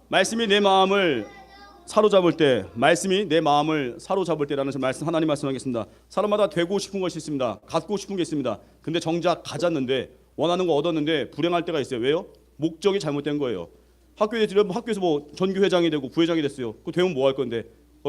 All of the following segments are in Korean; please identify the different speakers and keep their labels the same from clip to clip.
Speaker 1: 말씀이 내 마음을 사로잡을 때, 말씀이 내 마음을 사로잡을 때라는 말씀, 하나님 말씀하겠습니다. 사람마다 되고 싶은 것이 있습니다. 갖고 싶은 게 있습니다. 근데 정작 가졌는데, 원하는 거 얻었는데 불행할 때가 있어요. 왜요? 목적이 잘못된 거예요. 학교에서 뭐 전교회장이 되고 부회장이 됐어요. 그 되면 뭐 할 건데?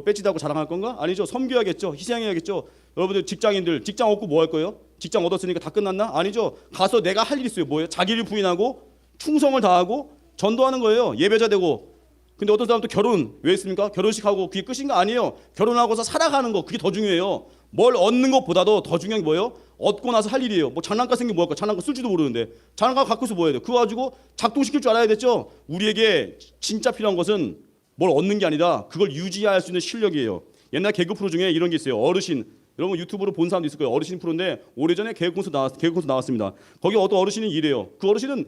Speaker 1: 배지다고 자랑할 건가? 아니죠. 섬겨야겠죠. 희생해야겠죠. 여러분들 직장인들 직장 얻고 뭐 할 거예요? 직장 얻었으니까 다 끝났나? 아니죠. 가서 내가 할 일 있어요. 뭐예요? 자기를 부인하고 충성을 다하고 전도하는 거예요. 예배자 되고. 근데 어떤 사람은 또 결혼 왜 했습니까? 결혼식하고 그게 끝인가? 아니에요. 결혼하고서 살아가는 거, 그게 더 중요해요. 뭘 얻는 것보다도 더 중요한 게 뭐예요? 얻고 나서 할 일이에요. 뭐 장난감 생긴 게 뭐 할까? 장난감 쓸지도 모르는데 장난감 갖고서 뭐 해야 돼? 그거 가지고 작동시킬 줄 알아야 됐죠. 우리에게 진짜 필요한 것은 뭘 얻는 게 아니라 그걸 유지할 수 있는 실력이에요. 옛날 개그 프로 중에 이런 게 있어요. 어르신, 여러분 유튜브로 본 사람도 있을 거예요. 어르신 프로인데 오래전에 개그 콘서트 나왔습니다. 거기 어떤 어르신이 이래요. 그 어르신은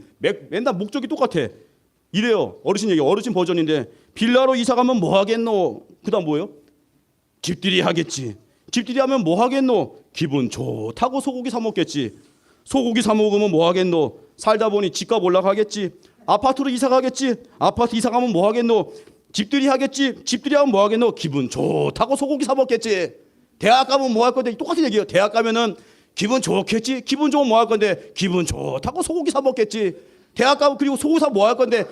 Speaker 1: 맨날 목적이 똑같아. 이래요. 어르신 얘기, 어르신 버전인데 빌라로 이사 가면 뭐 하겠노? 그다음 뭐예요? 집들이 하겠지. 집들이 하면 뭐 하겠노? 기분 좋다고 소고기 사 먹겠지. 소고기 사 먹으면 뭐 하겠노? 살다 보니 집값 올라가겠지. 아파트로 이사 가겠지. 아파트 이사 가면 뭐 하겠노? 집들이 하겠지. 집들이 하면 뭐 하겠노? 기분 좋다고 소고기 사 먹겠지. 대학 가면 뭐 할 건데? 똑같은 얘기예요. 대학 가면은 기분 좋겠지. 기분 좋으면 뭐 할 건데? 기분 좋다고 소고기 사 먹겠지. 대학 가면 그리고 소고기 사 뭐 할 건데?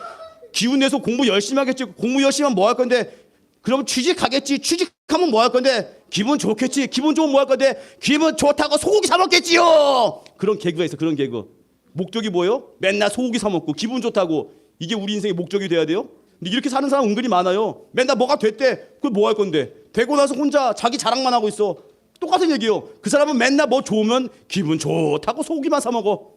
Speaker 1: 기운 내서 공부 열심히 하겠지. 공부 열심히 하면 뭐 할 건데? 그럼 취직하겠지. 취직하면 뭐 할 건데? 기분 좋겠지. 기분 좋으면 뭐 할 건데? 기분 좋다고 소고기 사 먹겠지요. 그런 개그가 있어. 그런 개그. 목적이 뭐예요? 맨날 소고기 사 먹고 기분 좋다고. 이게 우리 인생의 목적이 돼야 돼요? 근데 이렇게 사는 사람 은근히 많아요. 맨날 뭐가 됐대. 그걸 뭐 할 건데? 되고 나서 혼자 자기 자랑만 하고 있어. 똑같은 얘기예요. 그 사람은 맨날 뭐 좋으면 기분 좋다고 소고기만 사 먹어.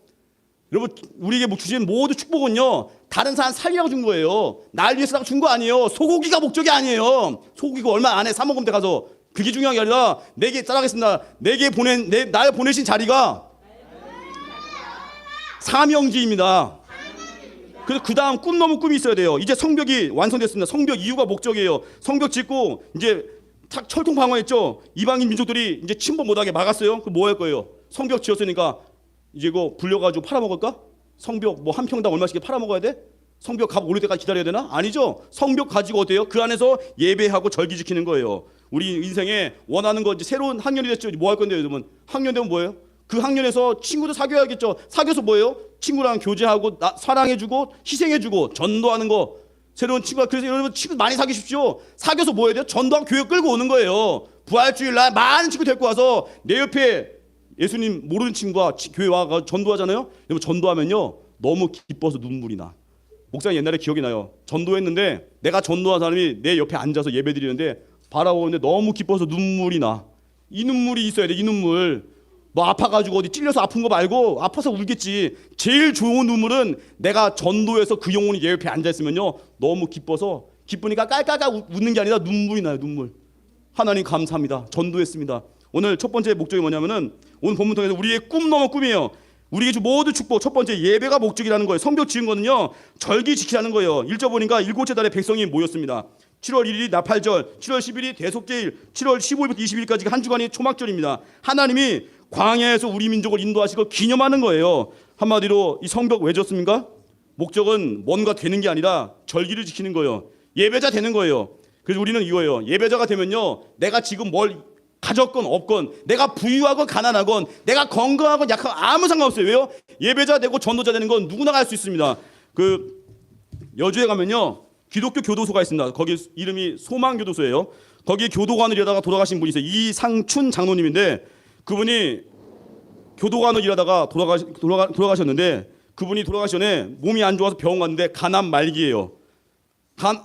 Speaker 1: 여러분, 우리에게 주신 모두 축복은요, 다른 사람 살리라고 준 거예요. 날 위해서 준 거 아니에요. 소고기가 목적이 아니에요. 소고기가 얼마 안에 사 먹으면 돼 가서. 그게 중요한 게 아니라 내게 따라가겠습니다. 날 보내신 자리가 사명지입니다. 그래서 그 다음 꿈 넘은 꿈이 있어야 돼요. 이제 성벽이 완성됐습니다. 성벽 이유가 목적이에요. 성벽 짓고 이제 철통 방어했죠. 이방인 민족들이 이제 침범 못하게 막았어요. 그 뭐 할 거예요? 성벽 지었으니까 이제 이거 불려가지고 팔아먹을까? 성벽 뭐 한 평당 얼마씩 팔아먹어야 돼? 성벽 값 오를 때까지 기다려야 되나? 아니죠. 성벽 가지고 어때요? 그 안에서 예배하고 절기 지키는 거예요. 우리 인생에 원하는 거 이제 새로운 학년이 됐죠. 뭐 할 건데요, 여러분? 학년 되면 뭐예요? 그 학년에서 친구도 사귀어야겠죠. 사귀어서 뭐예요? 친구랑 교제하고 사랑해주고 희생해주고 전도하는 거. 새로운 친구가. 그래서 여러분 친구 많이 사귀십시오. 사귀어서 뭐 해야 돼요? 전도하고 교회 끌고 오는 거예요. 부활주일날 많은 친구 데리고 와서 내 옆에 예수님 모르는 친구가 교회 와가 전도하잖아요. 여러분 전도하면요 너무 기뻐서 눈물이 나. 목사님 옛날에 기억이 나요. 전도했는데 내가 전도한 사람이 내 옆에 앉아서 예배드리는데 바라보는데 너무 기뻐서 눈물이 나. 이 눈물이 있어야 돼. 이 눈물. 뭐 아파가지고 어디 찔려서 아픈 거 말고 아파서 울겠지. 제일 좋은 눈물은 내가 전도해서 그 영혼이 내 옆에 앉아있으면요 너무 기쁘니까 깔깔깔 웃는 게 아니라 눈물이 나요. 눈물. 하나님 감사합니다. 전도했습니다. 오늘 첫 번째 목적이 뭐냐면은 오늘 본문 통해서 우리의 꿈 넘어 꿈이에요. 우리에게 주 모두 축복. 첫 번째 예배가 목적이라는 거예요. 성벽 지은 거는요 절기 지키라는 거예요. 1절 보니까 일곱째 달에 백성이 모였습니다. 7월 1일이 나팔절, 7월 10일이 대속제일, 7월 15일부터 20일까지가 한 주간이 초막절입니다. 하나님이 광야에서 우리 민족을 인도하시고 기념하는 거예요. 한마디로 이 성벽 왜 졌습니까? 목적은 뭔가 되는 게 아니라 절기를 지키는 거예요. 예배자 되는 거예요. 그래서 우리는 이거예요. 예배자가 되면요 내가 지금 뭘 가졌건 없건, 내가 부유하건 가난하건, 내가 건강하건 약하건 아무 상관없어요. 왜요? 예배자 되고 전도자 되는 건 누구나 갈 수 있습니다. 그 여주에 가면요 기독교 교도소가 있습니다. 거기 이름이 소망교도소예요. 거기 교도관을 일하다가 돌아가신 분이 있어요. 이상춘 장로님인데 그분이 교도관을 일하다가 돌아가셨는데 그분이 돌아가기 전에 몸이 안 좋아서 병원 갔는데 간암 말기예요.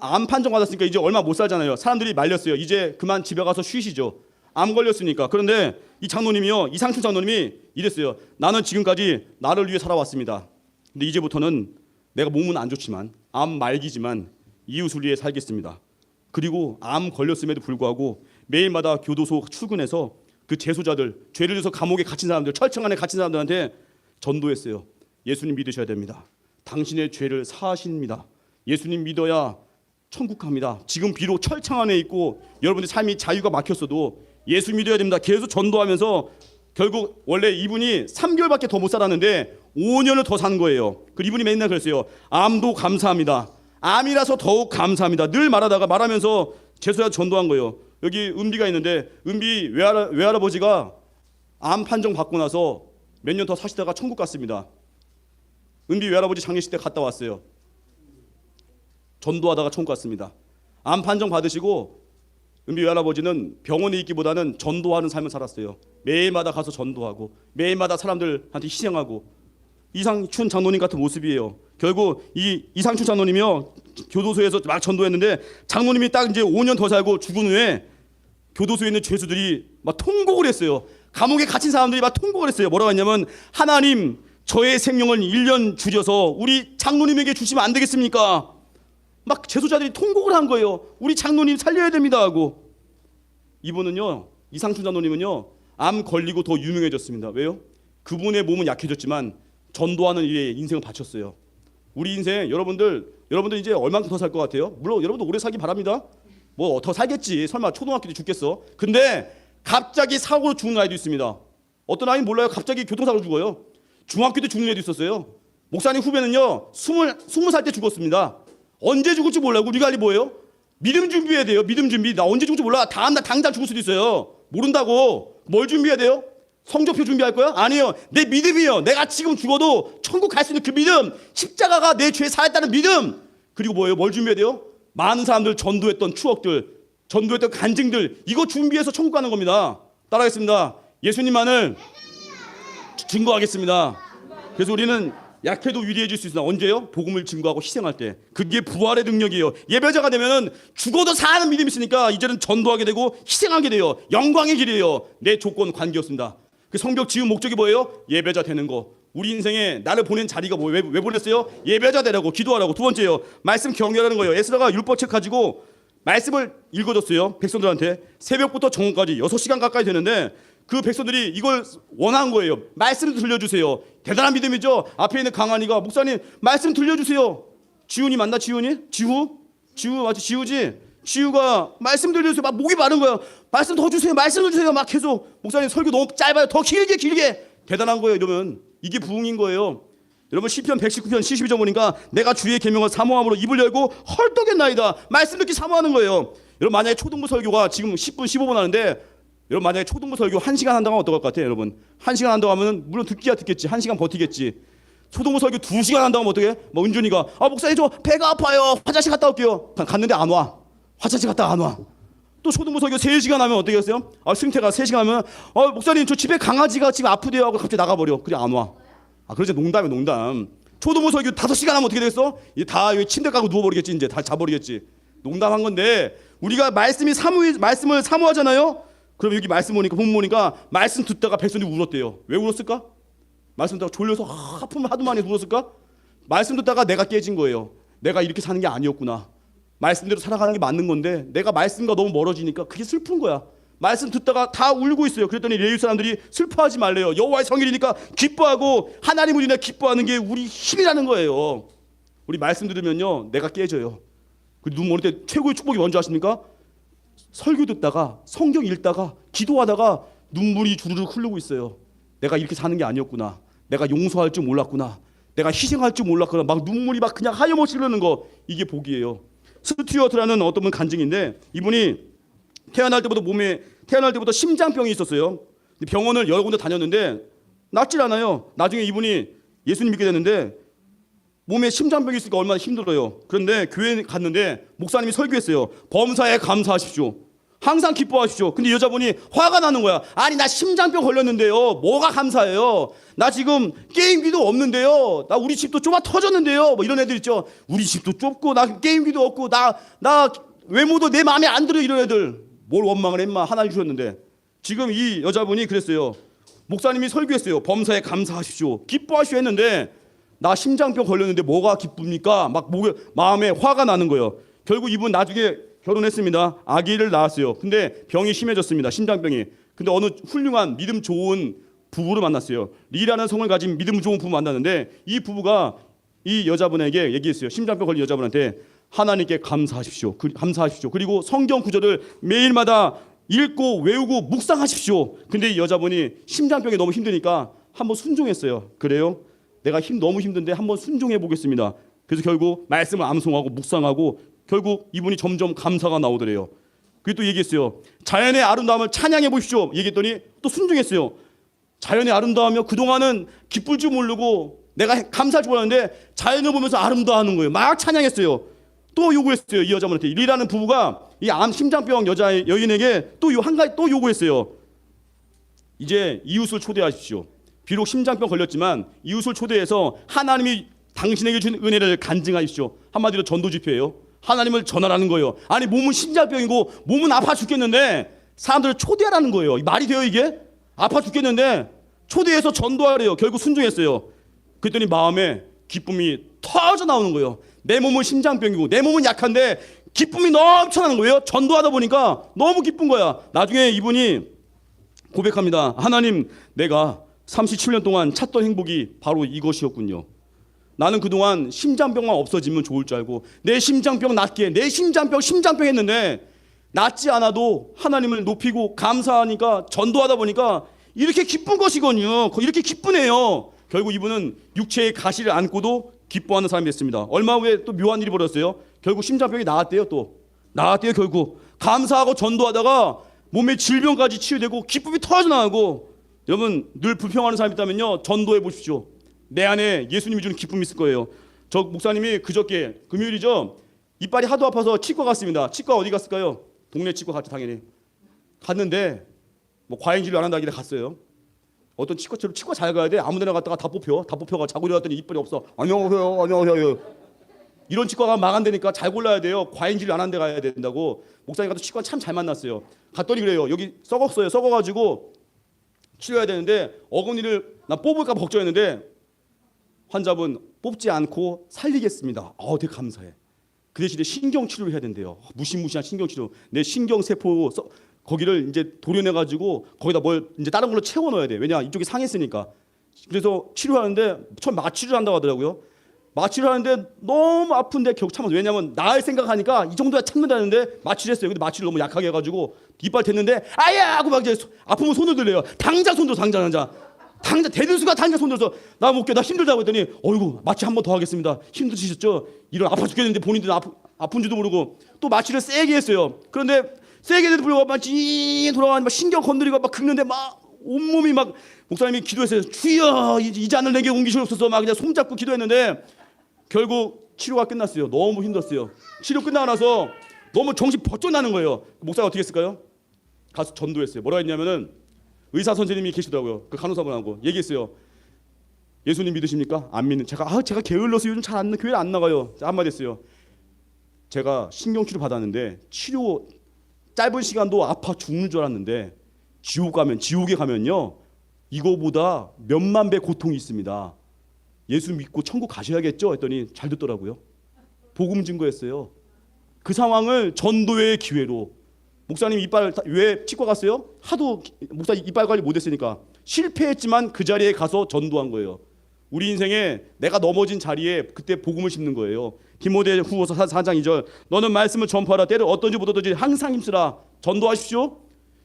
Speaker 1: 암 판정 받았으니까 이제 얼마 못 살잖아요. 사람들이 말렸어요. 이제 그만 집에 가서 쉬시죠. 암 걸렸으니까. 그런데 이 장로님이요, 이상춘 장로님이 이랬어요. 나는 지금까지 나를 위해 살아왔습니다. 근데 이제부터는 내가 몸은 안 좋지만 암 말기지만 이웃을 위해 살겠습니다. 그리고 암 걸렸음에도 불구하고 매일마다 교도소 출근해서 그 재소자들, 죄를 져서 감옥에 갇힌 사람들, 철청 안에 갇힌 사람들한테 전도했어요. 예수님 믿으셔야 됩니다. 당신의 죄를 사하십니다. 예수님 믿어야 천국 갑니다. 지금 비록 철창 안에 있고 여러분의 삶이 자유가 막혔어도 예수 믿어야 됩니다. 계속 전도하면서 결국 원래 이분이 3개월밖에 더 못 살았는데 5년을 더 산 거예요. 그리고 이분이 맨날 그랬어요. 암도 감사합니다. 암이라서 더욱 감사합니다. 늘 말하면서 제소야 전도한 거예요. 여기 은비가 있는데 은비 외할아버지가 암 판정 받고 나서 몇 년 더 사시다가 천국 갔습니다. 은비 외할아버지 장례식 때 갔다 왔어요. 전도하다가 천국 갔습니다. 암 판정 받으시고 은비 외할아버지는 병원에 있기보다는 전도하는 삶을 살았어요. 매일마다 가서 전도하고 매일마다 사람들한테 희생하고 이상춘 장로님 같은 모습이에요. 결국 이 이상춘 장로님이요 교도소에서 막 전도했는데 장로님이 딱 이제 5년 더 살고 죽은 후에 교도소에 있는 죄수들이 막 통곡을 했어요. 감옥에 갇힌 사람들이 막 통곡을 했어요. 뭐라고 했냐면 하나님 저의 생명을 1년 줄여서 우리 장로님에게 주시면 안 되겠습니까? 막 재소자들이 통곡을 한 거예요. 우리 장로님 살려야 됩니다 하고. 이분은요 이상춘 장로님은요 암 걸리고 더 유명해졌습니다. 왜요? 그분의 몸은 약해졌지만 전도하는 일에 인생을 바쳤어요. 우리 인생 여러분들 이제 얼만큼 더 살 것 같아요? 물론 여러분도 오래 살기 바랍니다. 뭐 더 살겠지. 설마 초등학교 때 죽겠어? 근데 갑자기 사고로 죽은 아이도 있습니다. 어떤 아이는 몰라요. 갑자기 교통사고로 죽어요. 중학교 때 죽는 애도 있었어요. 목사님 후배는요 20살 때 죽었습니다. 언제 죽을지 몰라요. 우리가 할 일이 뭐예요? 믿음 준비해야 돼요. 믿음 준비. 나 언제 죽을지 몰라. 다음날 당장 죽을 수도 있어요. 모른다고. 뭘 준비해야 돼요? 성적표 준비할 거야? 아니에요. 내 믿음이요. 내가 지금 죽어도 천국 갈 수 있는 그 믿음. 십자가가 내 죄에 사했다는 믿음. 그리고 뭐예요? 뭘 준비해야 돼요? 많은 사람들 전도했던 추억들, 전도했던 간증들, 이거 준비해서 천국 가는 겁니다. 따라하겠습니다. 예수님만을 증거하겠습니다. 그래서 우리는 약해도 위대해질 수 있습니다. 언제요? 복음을 증거하고 희생할 때. 그게 부활의 능력이에요. 예배자가 되면은 죽어도 사는 믿음이 있으니까 이제는 전도하게 되고 희생하게 돼요. 영광의 길이에요. 내 조건 관계였습니다. 그 성벽 지은 목적이 뭐예요? 예배자 되는 거. 우리 인생에 나를 보낸 자리가 왜 보냈어요? 예배자 되라고, 기도하라고. 두 번째요, 말씀 경외하라는 거예요. 에스라가 율법책 가지고 말씀을 읽어줬어요. 백성들한테. 새벽부터 정오까지 6시간 가까이 되는데 그 백성들이 이걸 원한 거예요. 말씀 들려주세요. 대단한 믿음이죠. 앞에 있는 강한이가 목사님 말씀 들려주세요. 지훈이 맞나? 지훈이? 지우 맞지? 지우지? 지우가 말씀 들려주세요. 막 목이 마른 거야. 말씀 더 주세요. 말씀 주세요. 막 계속 목사님 설교 너무 짧아요. 더 길게. 대단한 거예요. 이러면 이게 부흥인 거예요. 여러분 시편 119편 72절 보니까 내가 주의 계명을 사모함으로 입을 열고 헐떡였나이다. 말씀 듣기 사모하는 거예요. 여러분 만약에 초등부 설교가 지금 10분 15분 하는데 여러분 만약에 초등부 설교 1시간 한다고 하면 어떨 것 같아요? 여러분 1시간 한다고 하면 물론 듣기야 듣겠지. 1시간 버티겠지. 초등부 설교 2시간 한다고 하면 어떻게? 뭐 은준이가 목사님 저 배가 아파요. 화장실 갔다 올게요. 갔는데 안 와. 화장실 갔다 안 와. 또 초등부 설교 3시간 하면 어떻게 했어요? 승태가 3시간 하면 목사님 저 집에 강아지가 지금 아프대요 하고 갑자기 나가버려. 그래 안 와. 그러지 농담. 초등부 설교 5시간 하면 어떻게 되겠어? 이제 다 침대 까고 누워버리겠지. 이제 다 자버리겠지. 농담한 건데 우리가 말씀을 사모하잖아요. 그럼 여기 말씀 보니까 본문 보니까 말씀 듣다가 백성들이 울었대요. 왜 울었을까? 말씀 듣다가 졸려서 하품 하도 많이 울었을까? 말씀 듣다가 내가 깨진 거예요. 내가 이렇게 사는 게 아니었구나. 말씀대로 살아가는 게 맞는 건데 내가 말씀과 너무 멀어지니까 그게 슬픈 거야. 말씀 듣다가 다 울고 있어요. 그랬더니 레위 사람들이 슬퍼하지 말래요. 여호와의 성일이니까 기뻐하고 하나님을 인해 기뻐하는 게 우리 힘이라는 거예요. 우리 말씀 들으면요 내가 깨져요. 눈 모를 때 최고의 축복이 뭔지 아십니까? 설교 듣다가 성경 읽다가 기도하다가 눈물이 주르륵 흐르고 있어요. 내가 이렇게 사는 게 아니었구나. 내가 용서할 줄 몰랐구나. 내가 희생할 줄 몰랐구나. 막 눈물이 막 그냥 하염없이 흐르는 거, 이게 복이에요. 스튜어트라는 어떤 분 간증인데 이분이 태어날 때부터 심장병이 있었어요. 병원을 여러 군데 다녔는데 낫질 않아요. 나중에 이분이 예수님 믿게 됐는데 몸에 심장병이 있으니까 얼마나 힘들어요. 그런데 교회에 갔는데 목사님이 설교했어요. 범사에 감사하십시오. 항상 기뻐하십시오. 근데 여자분이 화가 나는 거야. 아니 나 심장병 걸렸는데요. 뭐가 감사해요? 나 지금 게임기도 없는데요. 나 우리 집도 좁아 터졌는데요. 뭐 이런 애들 있죠. 우리 집도 좁고 나 게임기도 없고 나 외모도 내 마음에 안 들어. 이런 애들 뭘 원망을 했마. 하나님 주셨는데. 지금 이 여자분이 그랬어요. 목사님이 설교했어요. 범사에 감사하십시오. 기뻐하시오 했는데 나 심장병 걸렸는데 뭐가 기쁩니까? 막 마음에 화가 나는 거예요. 결국 이분 나중에 결혼했습니다. 아기를 낳았어요. 근데 병이 심해졌습니다. 심장병이. 근데 어느 훌륭한 믿음 좋은 부부를 만났어요. 리라는 성을 가진 믿음 좋은 부부 만났는데 이 부부가 이 여자분에게 얘기했어요. 심장병 걸린 여자분한테 하나님께 감사하십시오. 그리고 성경 구절을 매일마다 읽고 외우고 묵상하십시오. 근데 이 여자분이 심장병이 너무 힘드니까 한번 순종했어요. 그래요? 내가 너무 힘든데 한번 순종해 보겠습니다. 그래서 결국 말씀을 암송하고 묵상하고 결국 이분이 점점 감사가 나오더래요. 그리고 또 얘기했어요. 자연의 아름다움을 찬양해 보십시오. 얘기했더니 또 순종했어요. 자연의 아름다움이요. 그동안은 기쁠 줄 모르고 내가 감사할 줄 몰랐는데 자연을 보면서 아름다워하는 거예요. 막 찬양했어요. 또 요구했어요. 이 여자분한테. 리라는 부부가 이 심장병 여인에게 또 한 가지 또 요구했어요. 이제 이웃을 초대하십시오. 비록 심장병 걸렸지만 이웃을 초대해서 하나님이 당신에게 준 은혜를 간증하십시오. 한마디로 전도 집회예요. 하나님을 전하라는 거예요. 아니 몸은 심장병이고 몸은 아파 죽겠는데 사람들을 초대하라는 거예요. 말이 돼요 이게? 아파 죽겠는데 초대해서 전도하래요. 결국 순종했어요. 그랬더니 마음에 기쁨이 터져 나오는 거예요. 내 몸은 심장병이고 내 몸은 약한데 기쁨이 넘쳐나는 거예요. 전도하다 보니까 너무 기쁜 거야. 나중에 이분이 고백합니다. 하나님, 내가 37년 동안 찾던 행복이 바로 이것이었군요. 나는 그동안 심장병만 없어지면 좋을 줄 알고 내 심장병 낫게 내 심장병 했는데 낫지 않아도 하나님을 높이고 감사하니까 전도하다 보니까 이렇게 기쁜 것이거든요. 이렇게 기쁘네요. 결국 이분은 육체의 가시를 안고도 기뻐하는 사람이 됐습니다. 얼마 후에 또 묘한 일이 벌어졌어요. 결국 심장병이 나았대요. 나았대요. 결국 감사하고 전도하다가 몸의 질병까지 치유되고 기쁨이 터져나가고. 여러분 늘 불평하는 사람이 있다면요 전도해 보십시오. 내 안에 예수님이 주는 기쁨이 있을 거예요. 저 목사님이 그저께 금요일이죠. 이빨이 하도 아파서 치과 갔습니다. 치과 어디 갔을까요? 동네 치과 갔죠. 당연히 갔는데 뭐 과잉 진료 안 한다길래 갔어요. 어떤 치과처럼 치과 잘 가야 돼. 아무데나 갔다가 다 뽑혀가 자고 일어났더니 이빨이 없어. 안녕하세요. 이런 치과가 망한다니까 잘 골라야 돼요. 과잉 진료 안 한 데 가야 된다고. 목사님 가서 치과 참 잘 만났어요. 갔더니 그래요. 여기 썩어가지고 치료해야 되는데 어금니를 나 뽑을까 걱정했는데 환자분 뽑지 않고 살리겠습니다. 되게 감사해. 그 대신에 신경치료를 해야 된대요. 무시무시한 신경치료. 내 신경세포 거기를 이제 도려내가지고 거기다 뭘 이제 다른 걸로 채워 넣어야 돼. 왜냐 이쪽이 상했으니까. 그래서 치료하는데 처음 마취를 한다고 하더라고요. 마취를 하는데 너무 아픈데 결국 참았어요. 왜냐면 나을 생각하니까 이 정도야 참는다는데 마취를 했어요. 근데 마취를 너무 약하게 해가지고 이빨 댔는데 아야 하고 막 이제 아프면 손을 들래요. 당장 손 들어 당장 대든 수가 당장 손 들어서 나 못 껴 나 힘들다고 했더니 어이구 마취 한 번 더 하겠습니다. 힘드시셨죠? 이런 아파 죽겠는데 본인들은 아픈지도 모르고 또 마취를 세게 했어요. 그런데 세게 해도 불구하고 막 찡 돌아가는 막 신경 건드리고 막 긁는데 막 온몸이 막 목사님이 기도했어요. 주여 이 잔을 내게 옮기시옵소서 막 그냥 손잡고 기도했는데 결국 치료가 끝났어요. 너무 힘들었어요. 치료 끝나고 나서 너무 정신 번쩍 나는 거예요. 목사가 어떻게 했을까요? 가서 전도했어요. 뭐라 했냐면은 의사 선생님이 계시더라고요. 그 간호사분하고 얘기했어요. 예수님 믿으십니까? 안 믿는. 제가 게을러서 요즘 잘 안 교회 안 나가요. 한마디 했어요. 제가 신경치료 받았는데 치료 짧은 시간도 아파 죽는 줄 알았는데 지옥에 가면요 이거보다 몇만 배 고통이 있습니다. 예수 믿고 천국 가셔야겠죠? 했더니 잘 듣더라고요. 복음 증거했어요. 그 상황을 전도의 기회로. 목사님 이빨 왜 치과 갔어요? 하도 목사 이빨 관리 못했으니까 실패했지만 그 자리에 가서 전도한 거예요. 우리 인생에 내가 넘어진 자리에 그때 복음을 심는 거예요. 디모데후서 4장 2절 너는 말씀을 전파하라. 때를 어떤지 못하든지 항상 힘쓰라. 전도하십시오.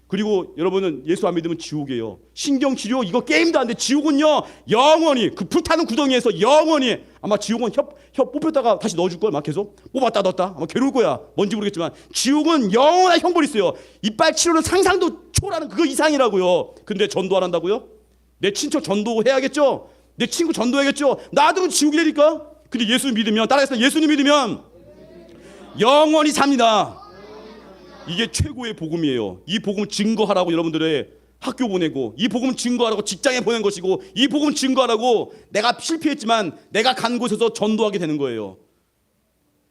Speaker 1: 그리고 여러분은 예수 안 믿으면 지옥이에요. 신경치료 이거 게임도 안 돼. 지옥은요 영원히 그 불타는 구덩이에서 영원히 아마 지옥은 혀 뽑혔다가 다시 넣어줄 걸 막 계속 뽑았다 넣었다 아마 괴로울 거야. 뭔지 모르겠지만 지옥은 영원한 형벌이 있어요. 이빨 치료는 상상도 초월하는 그거 이상이라고요. 근데 전도 안 한다고요? 내 친척 전도해야겠죠? 내 친구 전도해야겠죠? 놔두면 지옥이라니까. 근데 예수 믿으면 따라해서 예수님 믿으면 영원히 삽니다. 이게 최고의 복음이에요. 이 복음을 증거하라고 여러분들의 학교 보내고 이 복음을 증거하라고 직장에 보낸 것이고 이 복음을 증거하라고 내가 실패했지만 내가 간 곳에서 전도하게 되는 거예요.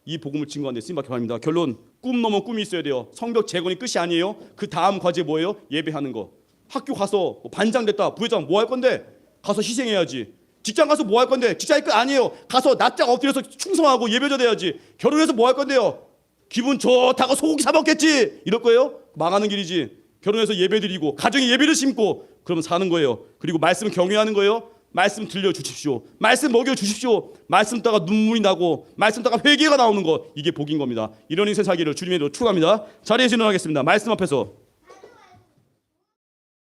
Speaker 1: 이 복음을 증거하는 데 쓰임받기 바랍니다. 결론 꿈 넘어 꿈이 있어야 돼요. 성벽 재건이 끝이 아니에요. 그 다음 과제 뭐예요? 예배하는 거. 학교 가서 반장 됐다 부회장 뭐 할 건데 가서 희생해야지. 직장 가서 뭐 할 건데 직장이 끝 아니에요. 가서 납작 엎드려서 충성하고 예배자 돼야지. 결혼해서 뭐 할 건데요? 기분 좋다고 소고기 사 먹겠지 이럴 거예요? 망하는 길이지. 결혼해서 예배 드리고 가정에 예배를 심고 그러면 사는 거예요. 그리고 말씀 경외하는 거예요. 말씀 들려주십시오. 말씀 먹여주십시오. 말씀 따가 눈물이 나고 말씀 따가 회개가 나오는 거 이게 복인 겁니다. 이런 인생 살기를 주님의 이름으로 축원합니다. 자리에서 일어나겠습니다. 말씀 앞에서